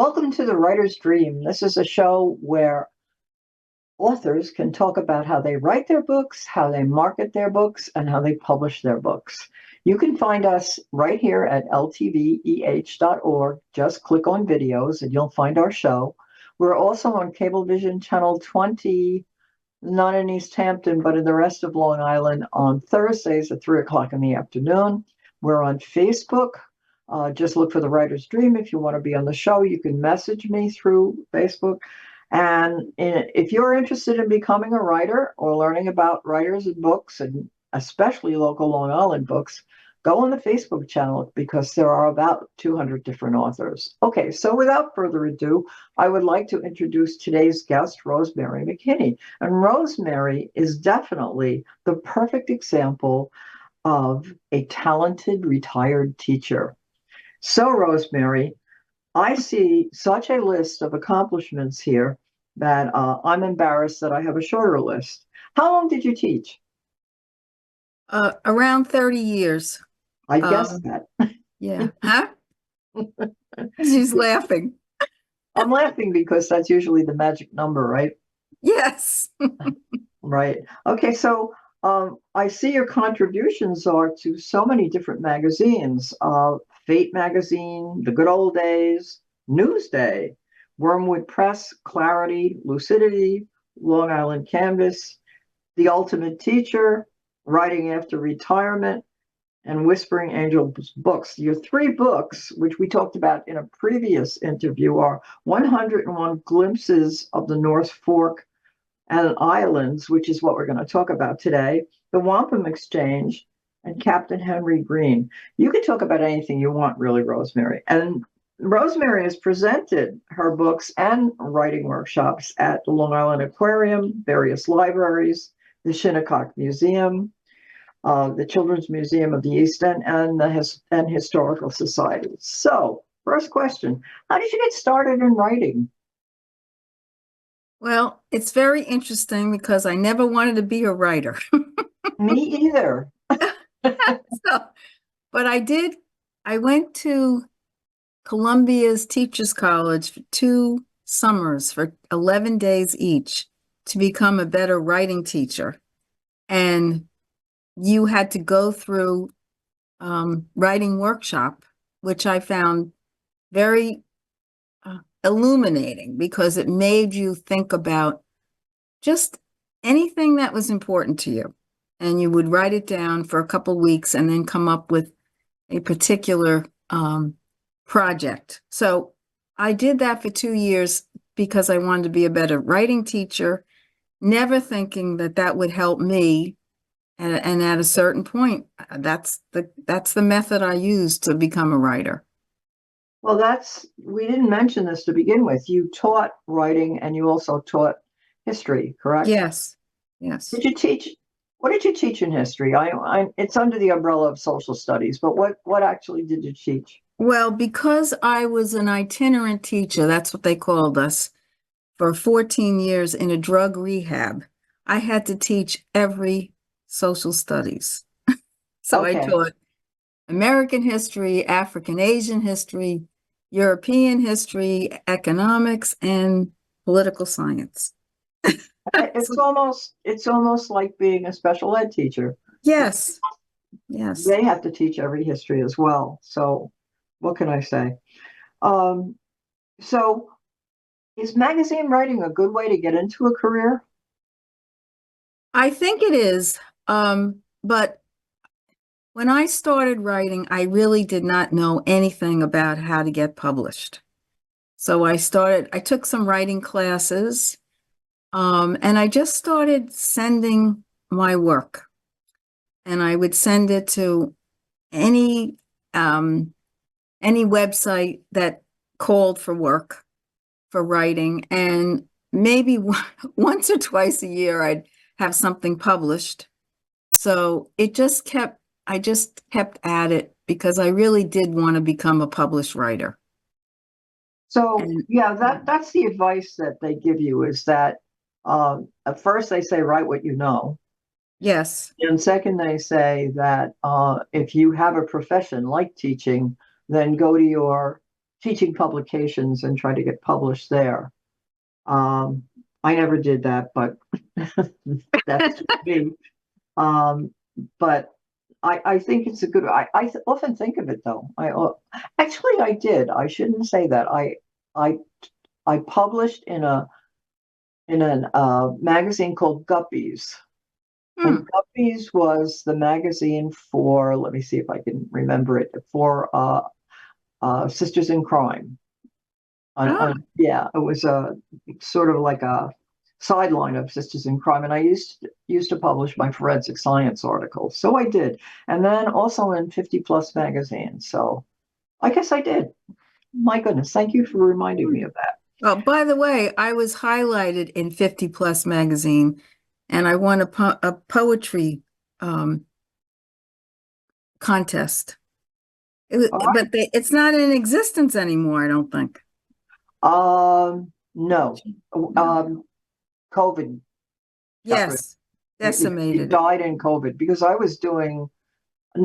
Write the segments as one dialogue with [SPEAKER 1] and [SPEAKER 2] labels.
[SPEAKER 1] Welcome to The Writer's Dream. This is a show where authors can talk about how they write their books, how they market their books, and how they publish their books. You can find us right here at ltveh.org. Just click on videos and you'll find our show. We're also on Cablevision Channel 20, not in East Hampton, but in the rest of Long Island on Thursdays at 3 o'clock in the afternoon. We're on Facebook. Just look for The Writer's Dream. If you want to be on the show, you can message me through Facebook. And if you're interested in becoming a writer or learning about writers and books, and especially local Long Island books, go on the Facebook channel because there are about 200 different authors. Okay, so without further ado, I would like to introduce today's guest, Rosemary McKinley. And Rosemary is definitely the perfect example of a talented retired teacher. So, Rosemary, I see such a list of accomplishments here that I'm embarrassed that I have a shorter list. How long did you teach?
[SPEAKER 2] Around 30 years.
[SPEAKER 1] I guessed that.
[SPEAKER 2] Yeah. Huh? She's laughing.
[SPEAKER 1] I'm laughing because that's usually the magic number, right?
[SPEAKER 2] Yes.
[SPEAKER 1] Right. Okay, so I see your contributions are to so many different magazines. Fate magazine, The Good Old Days, Newsday, Wormwood Press, Clarity, Lucidity, Long Island Canvas, The Ultimate Teacher, Writing After Retirement, and Whispering Angels Books. Your three books, which we talked about in a previous interview, are 101 Glimpses of the North Fork and Islands, which is what we're going to talk about today, The Wampum Exchange, and Captain Henry Green. You can talk about anything you want, really, Rosemary. And Rosemary has presented her books and writing workshops at the Long Island Aquarium, various libraries, the Shinnecock Museum, the Children's Museum of the East End, and the Historical Society. So, first question, how did you get started in writing?
[SPEAKER 2] Well, it's very interesting because I never wanted to be a writer.
[SPEAKER 1] Me either.
[SPEAKER 2] But I went to Columbia's Teachers College for 2 summers for 11 days each to become a better writing teacher. And you had to go through writing workshop, which I found very illuminating because it made you think about just anything that was important to you. And you would write it down for a couple of weeks and then come up with a particular project. So I did that for 2 years because I wanted to be a better writing teacher, never thinking that that would help me. And at a certain point, that's the method I used to become a writer.
[SPEAKER 1] Well, we didn't mention this to begin with. You taught writing and you also taught history, correct?
[SPEAKER 2] Yes. Yes.
[SPEAKER 1] What did you teach in history? It's under the umbrella of social studies, but what actually did you teach?
[SPEAKER 2] Well, because I was an itinerant teacher, that's what they called us, for 14 years in a drug rehab, I had to teach every social studies. So
[SPEAKER 1] Okay.
[SPEAKER 2] I taught American history, African Asian history, European history, economics, and political science.
[SPEAKER 1] It's almost like being a special ed teacher.
[SPEAKER 2] Yes. Yes.
[SPEAKER 1] They have to teach every history as well. So what can I say? So is magazine writing a good way to get into a career?
[SPEAKER 2] I think it is. But when I started writing, I really did not know anything about how to get published. So I took some writing classes, and I just started sending my work. And I would send it to any website that called for work for writing. And maybe once or twice a year, I'd have something published. So I just kept at it because I really did want to become a published writer.
[SPEAKER 1] So yeah, that's the advice that they give you is that at first they say write what you know.
[SPEAKER 2] Yes.
[SPEAKER 1] And second, they say that if you have a profession like teaching, then go to your teaching publications and try to get published there. Um, I never did that, but that's me. Um, but I think it's a good. Often think of it though. Actually I did. I shouldn't say that. I I published in a magazine called Guppies, and
[SPEAKER 2] Hmm.
[SPEAKER 1] Guppies was the magazine for. Let me see if I can remember it for Sisters in Crime.
[SPEAKER 2] Ah,
[SPEAKER 1] Yeah, it was a sort of like a sideline of Sisters in Crime, and I used to publish my forensic science articles. So I did, and then also in 50 Plus magazine. So I guess I did. My goodness, thank you for reminding me
[SPEAKER 2] hmm.
[SPEAKER 1] of that.
[SPEAKER 2] Oh, by the way, I was highlighted in 50 Plus magazine and I won a poetry um, contest.
[SPEAKER 1] All right.
[SPEAKER 2] But it's not in existence anymore, I don't think.
[SPEAKER 1] No.
[SPEAKER 2] No.
[SPEAKER 1] Um, COVID got rid.
[SPEAKER 2] Yes,
[SPEAKER 1] It
[SPEAKER 2] decimated it.
[SPEAKER 1] died in COVID because I was doing.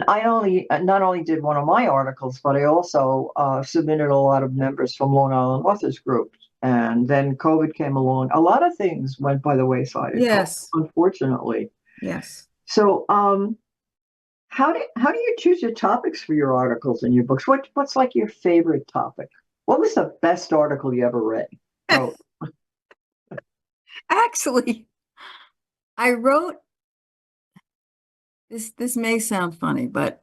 [SPEAKER 1] I only not only did one of my articles, but I also submitted a lot of members from Long Island Authors Group. And then COVID came along. A lot of things went by the wayside in COVID,
[SPEAKER 2] Yes,
[SPEAKER 1] unfortunately.
[SPEAKER 2] yes.
[SPEAKER 1] So, how do you choose your topics for your articles and your books? What's like your favorite topic? What was the best article you ever read? Wrote?
[SPEAKER 2] Actually, I wrote this. This may sound funny, but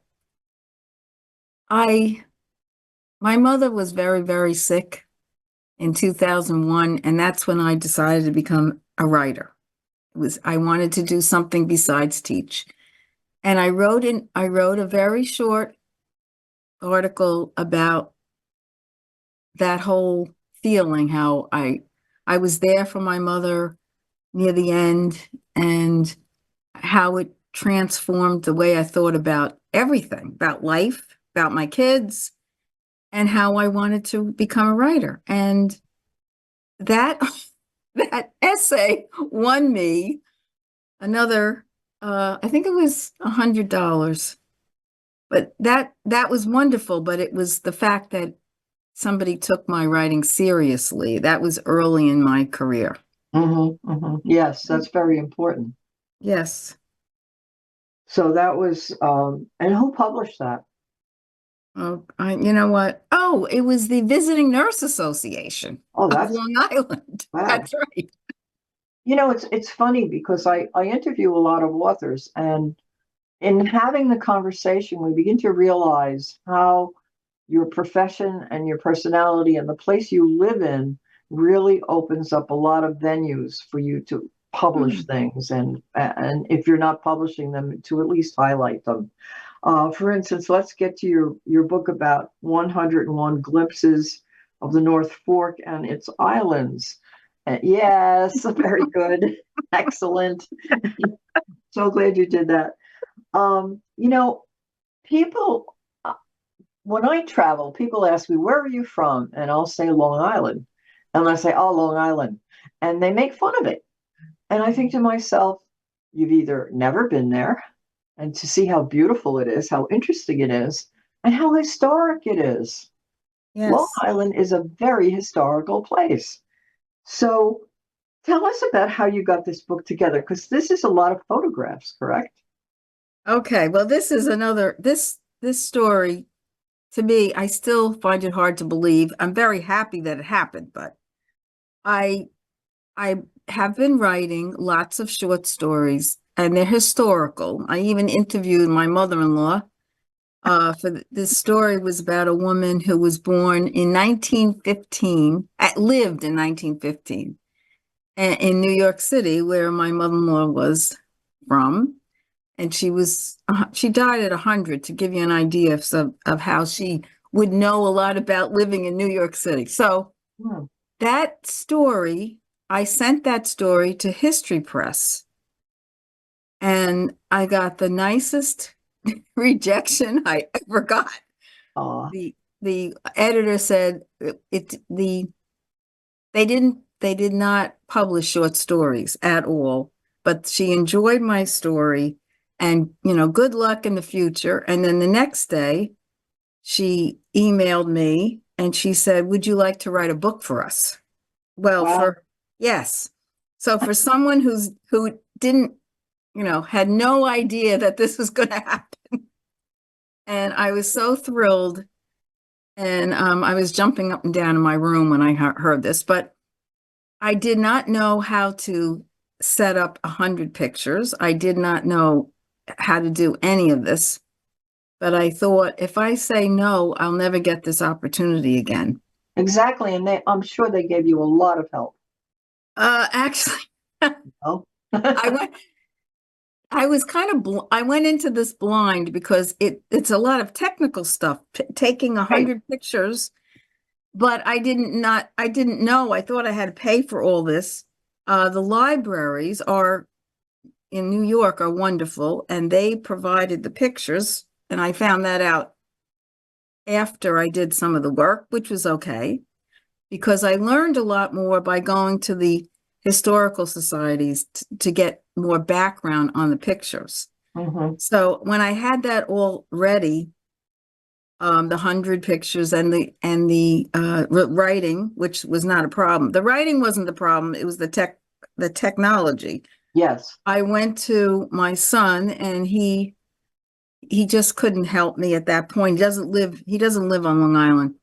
[SPEAKER 2] I my mother was very, very sick in 2001, and that's when I decided to become a writer. It was I wanted to do something besides teach. And I wrote a very short article about that whole feeling, how I was there for my mother near the end and how it transformed the way I thought about everything, about life, about my kids, and how I wanted to become a writer. And that that essay won me another I think it was $100. But that was wonderful, but it was the fact that somebody took my writing seriously. That was early in my career.
[SPEAKER 1] Yes, that's very important.
[SPEAKER 2] Yes.
[SPEAKER 1] So that was, and who published that?
[SPEAKER 2] Oh, you know what? Oh, it was the Visiting Nurse Association
[SPEAKER 1] Oh,
[SPEAKER 2] of
[SPEAKER 1] that's
[SPEAKER 2] Long Island.
[SPEAKER 1] wow.
[SPEAKER 2] That's right.
[SPEAKER 1] It's funny because I interview a lot of authors, and in having the conversation, we begin to realize how your profession and your personality and the place you live in really opens up a lot of venues for you to publish
[SPEAKER 2] Hmm.
[SPEAKER 1] things, and if you're not publishing them, to at least highlight them. For instance, let's get to your book about 101 glimpses of the North Fork and its islands. Yes, very good. Excellent. So glad you did that. You know, people, when I travel, people ask me, where are you from? And I'll say Long Island. And I say, oh, Long Island. And they make fun of it. And I think to myself, you've either never been there, and to see how beautiful it is, how interesting it is, and how historic it is. Long
[SPEAKER 2] Yes.
[SPEAKER 1] Island is a very historical place. So tell us about how you got this book together, because this is a lot of photographs, correct?
[SPEAKER 2] Okay. Well, this is another this story to me, I still find it hard to believe. I'm very happy that it happened, but I I have been writing lots of short stories and they're historical. I even interviewed my mother-in-law this story was about a woman who was born in 1915, lived in 1915 in New York City, where my mother-in-law was from. And she died at 100 to give you an idea of how she would know a lot about living in New York City. So
[SPEAKER 1] Hmm.
[SPEAKER 2] that story, I sent that story to History Press, and I got the nicest rejection I ever got.
[SPEAKER 1] Uh,
[SPEAKER 2] The editor said they did not publish short stories at all, but she enjoyed my story and good luck in the future. And then the next day she emailed me and she said, "Would you like to write a book for us?" Well,
[SPEAKER 1] Wow.
[SPEAKER 2] yes. So for someone who didn't, had no idea that this was going to happen, and I was so thrilled, and I was jumping up and down in my room when I heard this, but I did not know how to set up 100 pictures. I did not know how to do any of this, but I thought if I say no, I'll never get this opportunity again.
[SPEAKER 1] Exactly. And I'm sure they gave you a lot of help.
[SPEAKER 2] Actually,
[SPEAKER 1] Oh.
[SPEAKER 2] I went. I was kind of I went into this blind because it's a lot of technical stuff, taking a
[SPEAKER 1] Right.
[SPEAKER 2] hundred pictures, but I didn't know. I thought I had to pay for all this. The libraries are in New York are wonderful, and they provided the pictures, and I found that out after I did some of the work, which was okay, because I learned a lot more by going to the historical societies to get more background on the pictures.
[SPEAKER 1] Hmm.
[SPEAKER 2] So when I had that all ready, the 100 pictures and the writing, which was not a problem. The writing wasn't the problem. It was the technology.
[SPEAKER 1] Yes.
[SPEAKER 2] I went to my son, and he just couldn't help me at that point. He doesn't live on Long Island.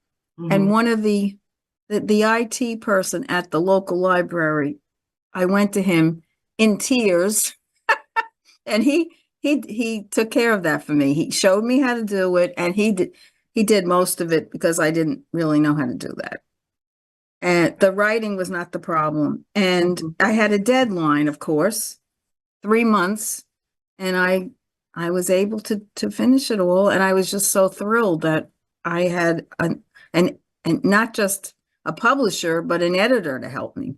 [SPEAKER 2] And
[SPEAKER 1] Hmm.
[SPEAKER 2] one of the IT person at the local library, I went to him in tears, and he took care of that for me. He showed me how to do it, and he did most of it because I didn't really know how to do that. And the writing was not the problem. And
[SPEAKER 1] Hmm.
[SPEAKER 2] I had a deadline, of course, 3 months, and I was able to finish it all. And I was just so thrilled that I had an and not just a publisher, but an editor to help me.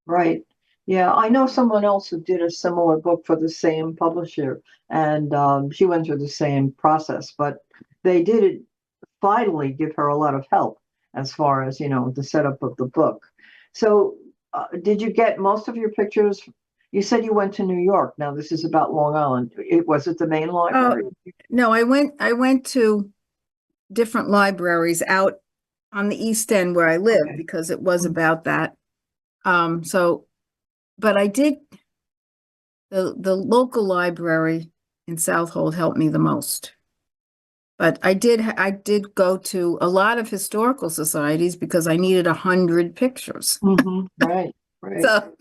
[SPEAKER 1] Right. Yeah, I know someone else who did a similar book for the same publisher, and she went through the same process, but they did finally give her a lot of help as far as, the setup of the book. So, did you get most of your pictures? You said you went to New York. Now, this is about Long Island. Was it the main
[SPEAKER 2] Oh,
[SPEAKER 1] library?
[SPEAKER 2] no, I went to different libraries out on the East End where I live
[SPEAKER 1] Okay.
[SPEAKER 2] because it was about that. So, but I did the local library in Southold helped me the most. But I did go to a lot of historical societies because I needed 100 pictures.
[SPEAKER 1] Hmm. Right. Right.
[SPEAKER 2] So,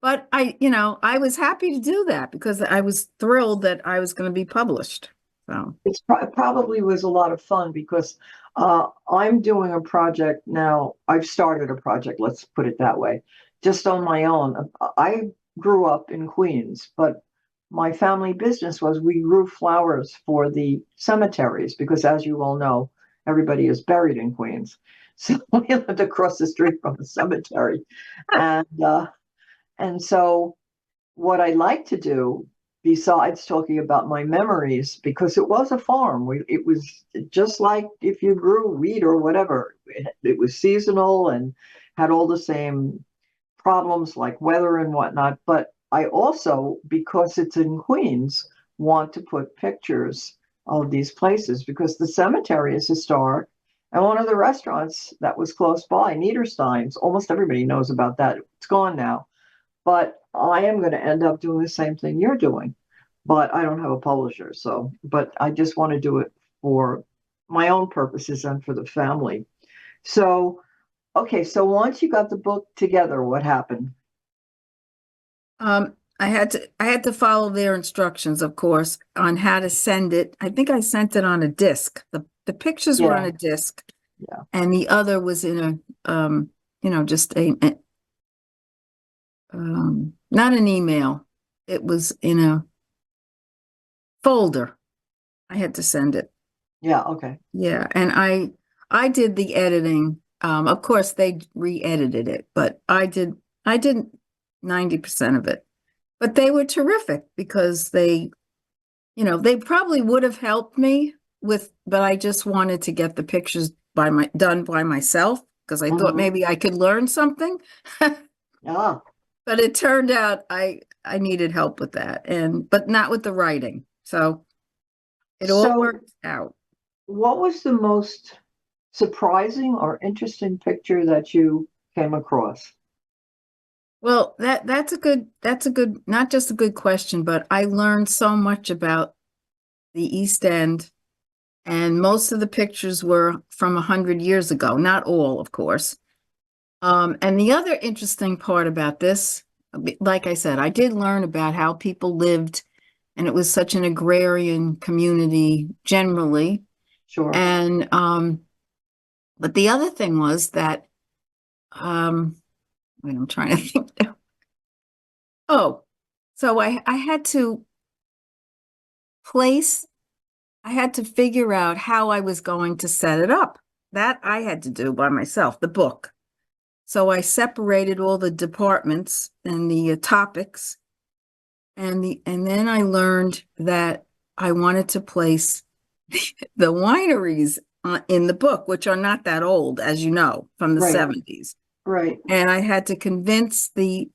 [SPEAKER 2] but I was happy to do that because I was thrilled that I was going to be published. So,
[SPEAKER 1] It probably was a lot of fun because I'm doing a project now. I've started a project, let's put it that way, just on my own. I grew up in Queens, but my family business was we grew flowers for the cemeteries because, as you all know, everybody is buried in Queens. So we lived across the street from a cemetery, and uh, and so what I like to do, besides talking about my memories, because it was a farm, it was just like if you grew wheat or whatever. It was seasonal and had all the same problems like weather and whatnot. But I also, because it's in Queens, want to put pictures of these places because the cemetery is historic. And one of the restaurants that was close by, Niederstein's, almost everybody knows about that. It's gone now, but I am going to end up doing the same thing you're doing. But I don't have a publisher. So, but I just want to do it for my own purposes and for the family. So, okay. So once you got the book together, what happened?
[SPEAKER 2] I had to follow their instructions, of course, on how to send it. I think I sent it on a disc. The pictures were on
[SPEAKER 1] Yeah.
[SPEAKER 2] a disc,
[SPEAKER 1] Yeah.
[SPEAKER 2] and the other was in just not an email. It was in a folder. I had to send it.
[SPEAKER 1] Yeah. Okay.
[SPEAKER 2] Yeah, and I did the editing. Of course, they re-edited it, but I did 90% of it. But they were terrific because they probably would have helped me but I just wanted to get the pictures done by myself because I thought
[SPEAKER 1] Hmm.
[SPEAKER 2] maybe I could learn something.
[SPEAKER 1] Yeah.
[SPEAKER 2] But it turned out I needed help with that, but not with the writing. So it all
[SPEAKER 1] So,
[SPEAKER 2] worked out.
[SPEAKER 1] what was the most surprising or interesting picture that you came across?
[SPEAKER 2] Well, that's a good, not just a good question, but I learned so much about the East End, and most of the pictures were from 100 years ago, not all, of course. And the other interesting part about this, like I said, I did learn about how people lived, and it was such an agrarian community generally.
[SPEAKER 1] Sure.
[SPEAKER 2] And but the other thing was that wait, I'm trying to think now. Oh, so I had to place, I had to figure out how I was going to set it up. That I had to do by myself, the book. So I separated all the departments and the topics, and then I learned that I wanted to place the wineries in the book, which are not that old, as you know, from the
[SPEAKER 1] Right.
[SPEAKER 2] 70s.
[SPEAKER 1] Right.
[SPEAKER 2] And I had to convince the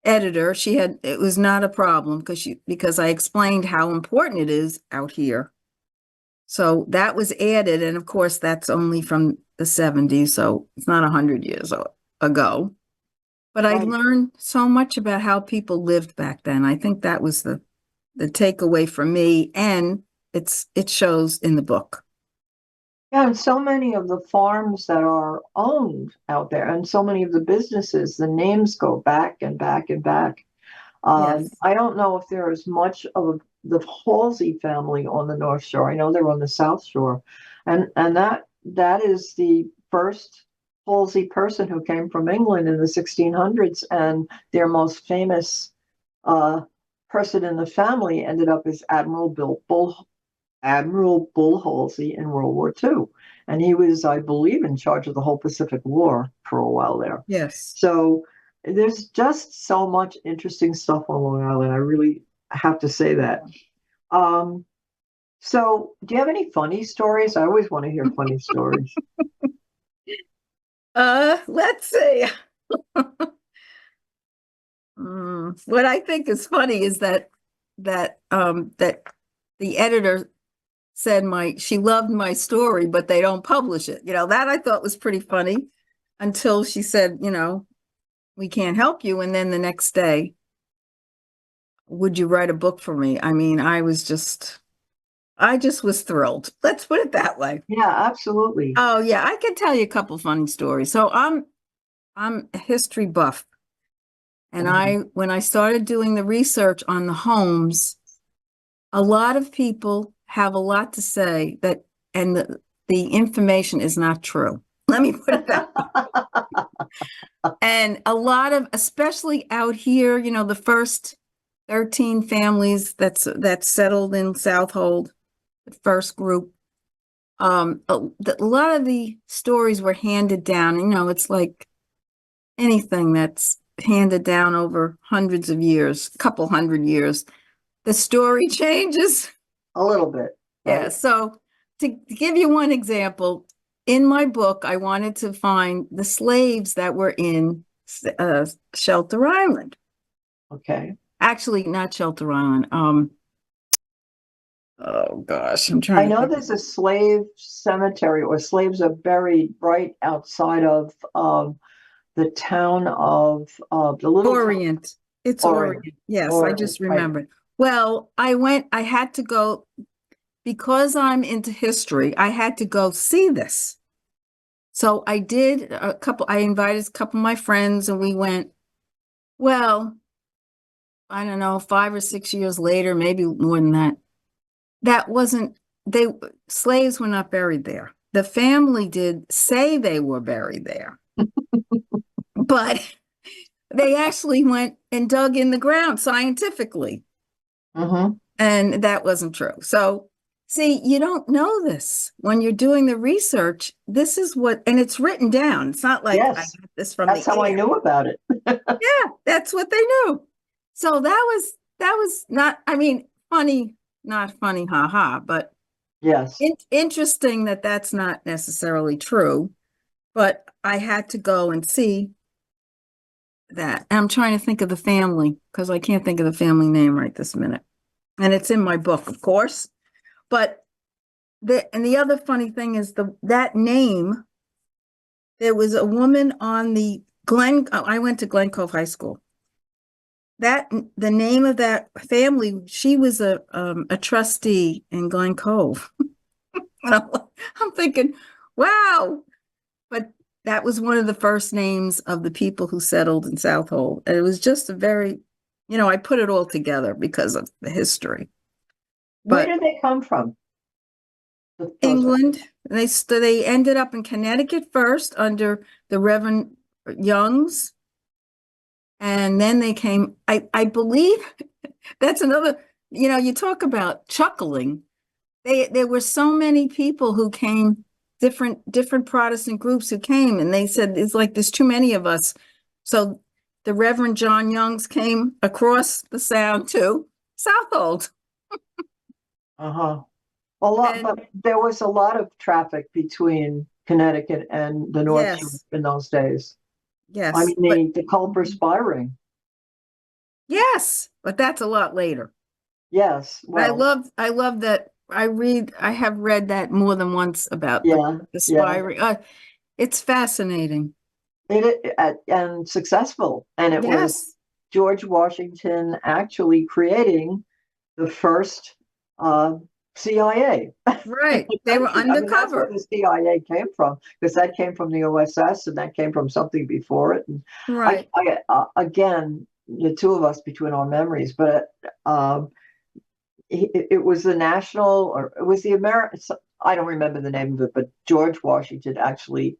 [SPEAKER 2] editor, it was not a problem because I explained how important it is out here. So that was added, and of course that's only from the 70s, so it's not 100 years ago. But I
[SPEAKER 1] Right.
[SPEAKER 2] learned so much about how people lived back then. I think that was the takeaway for me, and it shows in the book.
[SPEAKER 1] Yeah, and so many of the farms that are owned out there, and so many of the businesses, the names go back and back and back.
[SPEAKER 2] Yes.
[SPEAKER 1] I don't know if there is much of the Halsey family on the North Shore. I know they're on the South Shore, and that is the first Halsey person who came from England in the 1600s, and their most famous uh, person in the family ended up as Admiral Bull Halsey in World War II. And he was, I believe, in charge of the whole Pacific War for a while there.
[SPEAKER 2] Yes.
[SPEAKER 1] So there's just so much interesting stuff on Long Island. I really have to say that. Um, so do you have any funny stories? I always want to hear funny stories.
[SPEAKER 2] Let's see. What I think is funny is that the editor said she loved my story, but they don't publish it. That I thought was pretty funny until she said, we can't help you. And then the next day, would you write a book for me? I mean, I just was thrilled. Let's put it that way.
[SPEAKER 1] Yeah, absolutely.
[SPEAKER 2] Oh yeah, I can tell you a couple funny stories. So I'm a history buff. And
[SPEAKER 1] Mhm.
[SPEAKER 2] when I started doing the research on the homes, a lot of people have a lot to say and the information is not true. Let me put it that way. And a lot of, especially out here, the first 13 families that's settled in Southold, the first group, a lot of the stories were handed down. It's like anything that's handed down over hundreds of years, couple hundred years, the story changes.
[SPEAKER 1] A little bit,
[SPEAKER 2] Yeah.
[SPEAKER 1] right?
[SPEAKER 2] So to give you one example, in my book, I wanted to find the slaves that were in Shelter Island.
[SPEAKER 1] Okay.
[SPEAKER 2] Actually, not Shelter Island. Oh gosh, I'm
[SPEAKER 1] I
[SPEAKER 2] trying to
[SPEAKER 1] know
[SPEAKER 2] think.
[SPEAKER 1] there's a slave cemetery, or slaves are buried right outside of the town of the little town
[SPEAKER 2] Orient. It's
[SPEAKER 1] Orient.
[SPEAKER 2] Orient. Yes, I
[SPEAKER 1] Orient,
[SPEAKER 2] just
[SPEAKER 1] right?
[SPEAKER 2] remembered. Well, I had to go because I'm into history, I had to go see this. So I invited a couple of my friends and we went, well, I don't know, 5 or 6 years later, maybe more than that. That wasn't, they, slaves were not buried there. The family did say they were buried there, but they actually went and dug in the ground scientifically,
[SPEAKER 1] Mm-hmm.
[SPEAKER 2] and that wasn't true. So, see, you don't know this when you're doing the research. This is and it's written down. It's not like I
[SPEAKER 1] Yes,
[SPEAKER 2] got this from
[SPEAKER 1] that's
[SPEAKER 2] the
[SPEAKER 1] how I
[SPEAKER 2] air.
[SPEAKER 1] knew about it.
[SPEAKER 2] Yeah, that's what they knew. So that was not, I mean, funny, not funny, haha, but
[SPEAKER 1] Yes.
[SPEAKER 2] interesting that that's not necessarily true. But I had to go and see that. I'm trying to think of the family because I can't think of the family name right this minute. And it's in my book, of course. But and the other funny thing is that name, there was a woman on the I went to Glen Cove High School. The name of that family, she was a trustee in Glen Cove. And I'm thinking, wow. But that was one of the first names of the people who settled in Southold. And it was just a very, I put it all together because of the history.
[SPEAKER 1] Where
[SPEAKER 2] But
[SPEAKER 1] did they come from?
[SPEAKER 2] England, they ended up in Connecticut first under the Reverend Youngs. And then they came, I believe that's another, you talk about chuckling. There were so many people who came, different Protestant groups who came, and they said, it's like, there's too many of us. So the Reverend John Youngs came across the Sound to Southold.
[SPEAKER 1] Uh-huh. But there was a lot of traffic between Connecticut and the North Shore
[SPEAKER 2] Yes,
[SPEAKER 1] in those days.
[SPEAKER 2] yes,
[SPEAKER 1] I mean, the Culper Spy Ring.
[SPEAKER 2] yes, but that's a lot later.
[SPEAKER 1] Yes. Well,
[SPEAKER 2] I love that. I have read that more than once about
[SPEAKER 1] yeah,
[SPEAKER 2] the spy
[SPEAKER 1] yeah.
[SPEAKER 2] ring. It's fascinating.
[SPEAKER 1] And successful. And it was
[SPEAKER 2] Yes,
[SPEAKER 1] George Washington actually creating the first CIA.
[SPEAKER 2] right. They were
[SPEAKER 1] Country. I mean, that's where
[SPEAKER 2] undercover.
[SPEAKER 1] the CIA came from, because that came from the OSS, and that came from something before it. And
[SPEAKER 2] Right.
[SPEAKER 1] again, the two of us between our memories, but it was the national, or it was the American. I don't remember the name of it, but George Washington actually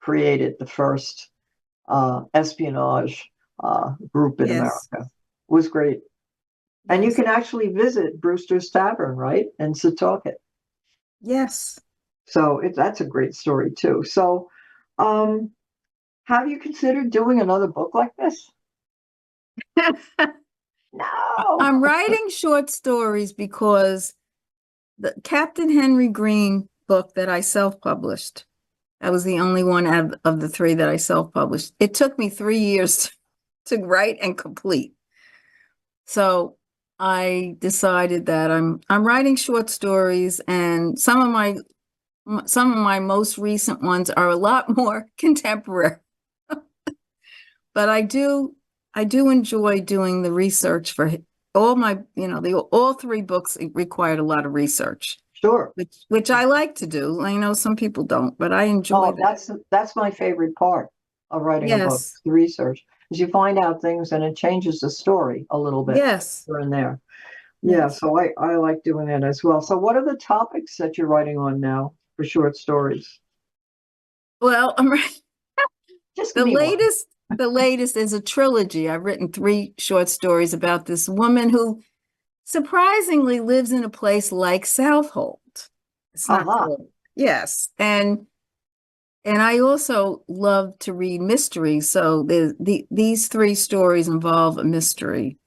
[SPEAKER 1] created the first espionage group in America.
[SPEAKER 2] Yes.
[SPEAKER 1] It was great. And you
[SPEAKER 2] Yes.
[SPEAKER 1] can actually visit Brewster's Tavern, right? In Setauket.
[SPEAKER 2] Yes.
[SPEAKER 1] So that's a great story too. So um, have you considered doing another book like this? No.
[SPEAKER 2] I'm writing short stories because the Captain Henry Green book that I self-published, that was the only one of the three that I self-published. It took me 3 years to write and complete. So I decided that I'm writing short stories, and some of my most recent ones are a lot more contemporary. But I do enjoy doing the research for all my, all three books required a lot of research,
[SPEAKER 1] Sure.
[SPEAKER 2] which I like to do. I know some people don't, but I enjoy
[SPEAKER 1] Oh,
[SPEAKER 2] that.
[SPEAKER 1] that's my favorite part of writing a book,
[SPEAKER 2] Yes.
[SPEAKER 1] the research, is you find out things and it changes the story a little bit
[SPEAKER 2] Yes.
[SPEAKER 1] here and there. Yeah,
[SPEAKER 2] Yes.
[SPEAKER 1] so I like doing that as well. So what are the topics that you're writing on now for short stories?
[SPEAKER 2] Well,
[SPEAKER 1] Just give
[SPEAKER 2] the
[SPEAKER 1] me one.
[SPEAKER 2] latest the latest is a trilogy. I've written three short stories about this woman who surprisingly lives in a place like Southold. It's not
[SPEAKER 1] Aha.
[SPEAKER 2] called. Yes. And I also love to read mysteries. So these three stories involve a mystery.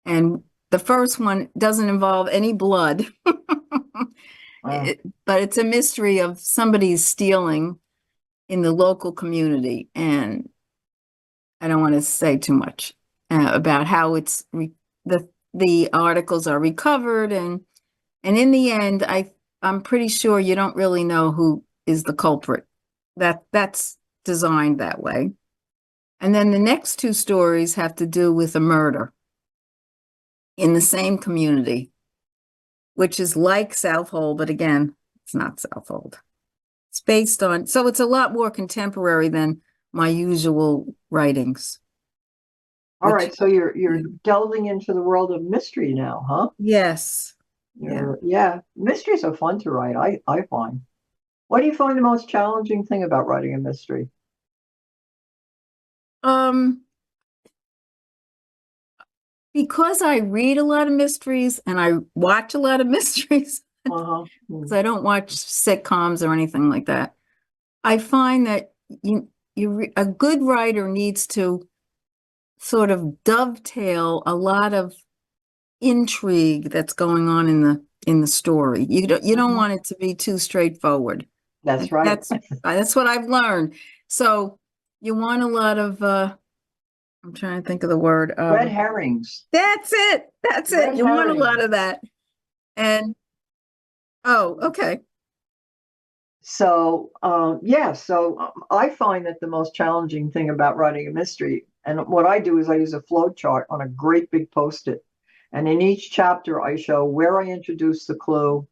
[SPEAKER 2] And the first one doesn't involve any blood,
[SPEAKER 1] Uh,
[SPEAKER 2] but it's a mystery of somebody stealing in the local community. And I don't want to say too much about how the articles are recovered. And in the end, I'm pretty sure you don't really know who is the culprit. That's designed that way. And then the next two stories have to do with a murder in the same community, which is like Southold, but again, it's not Southold. It's based on, so it's a lot more contemporary than my usual writings,
[SPEAKER 1] all
[SPEAKER 2] which,
[SPEAKER 1] right, so you're delving into the world of mystery now, huh?
[SPEAKER 2] yes. Yeah.
[SPEAKER 1] Yeah, mysteries are fun to write, I find. What do you find the most challenging thing about writing a mystery?
[SPEAKER 2] Um, because I read a lot of mysteries and I watch a lot of mysteries,
[SPEAKER 1] Uh-huh.
[SPEAKER 2] because I don't watch sitcoms or anything like that. I find that a good writer needs to sort of dovetail a lot of intrigue that's going on in the story. You don't
[SPEAKER 1] Mhm.
[SPEAKER 2] want it to be too straightforward.
[SPEAKER 1] That's right.
[SPEAKER 2] That's what I've learned. So you want a lot of I'm trying to think of the word.
[SPEAKER 1] Red herrings.
[SPEAKER 2] That's it. That's it.
[SPEAKER 1] Red
[SPEAKER 2] You want a lot
[SPEAKER 1] herrings.
[SPEAKER 2] of that. And oh, okay.
[SPEAKER 1] I find that the most challenging thing about writing a mystery, and what I do is I use a flow chart on a great big post-it. And in each chapter, I show where I introduce the clue,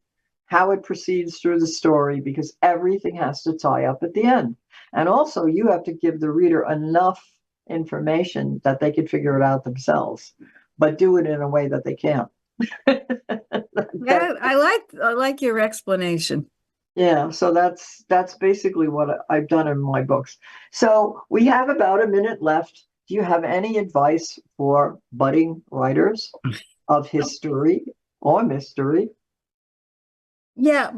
[SPEAKER 1] how it proceeds through the story, because everything has to tie up at the end. And also, you have to give the reader enough information that they can figure it out themselves, but do it in a way that they can't.
[SPEAKER 2] Yeah, I like your explanation.
[SPEAKER 1] Yeah, so that's basically what I've done in my books. So we have about a minute left. Do you have any advice for budding writers of history or mystery?
[SPEAKER 2] Yeah,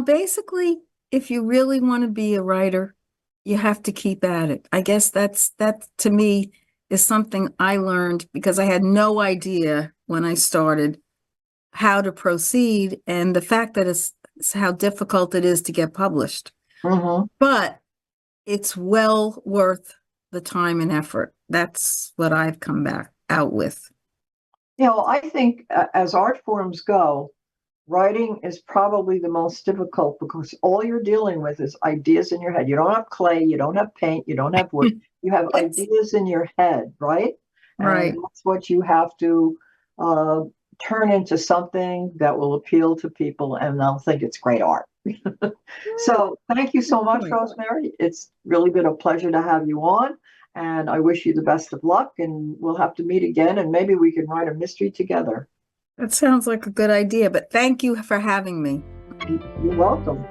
[SPEAKER 2] basically, if you really want to be a writer, you have to keep at it. I guess that to me is something I learned because I had no idea when I started how to proceed and the fact that it's how difficult it is to get published.
[SPEAKER 1] Hmm.
[SPEAKER 2] But it's well worth the time and effort. That's what I've come back out with.
[SPEAKER 1] I think as art forms go, writing is probably the most difficult because all you're dealing with is ideas in your head. You don't have clay, you don't have paint, you don't have wood. You have
[SPEAKER 2] It's
[SPEAKER 1] ideas in your head, right? And
[SPEAKER 2] right.
[SPEAKER 1] that's what you have to uh, turn into something that will appeal to people and they'll think it's great art. So thank you so
[SPEAKER 2] Good
[SPEAKER 1] much,
[SPEAKER 2] point.
[SPEAKER 1] Rosemary. It's really been a pleasure to have you on. And I wish you the best of luck. And we'll have to meet again and maybe we can write a mystery together.
[SPEAKER 2] That sounds like a good idea, but thank you for having me.
[SPEAKER 1] You're welcome.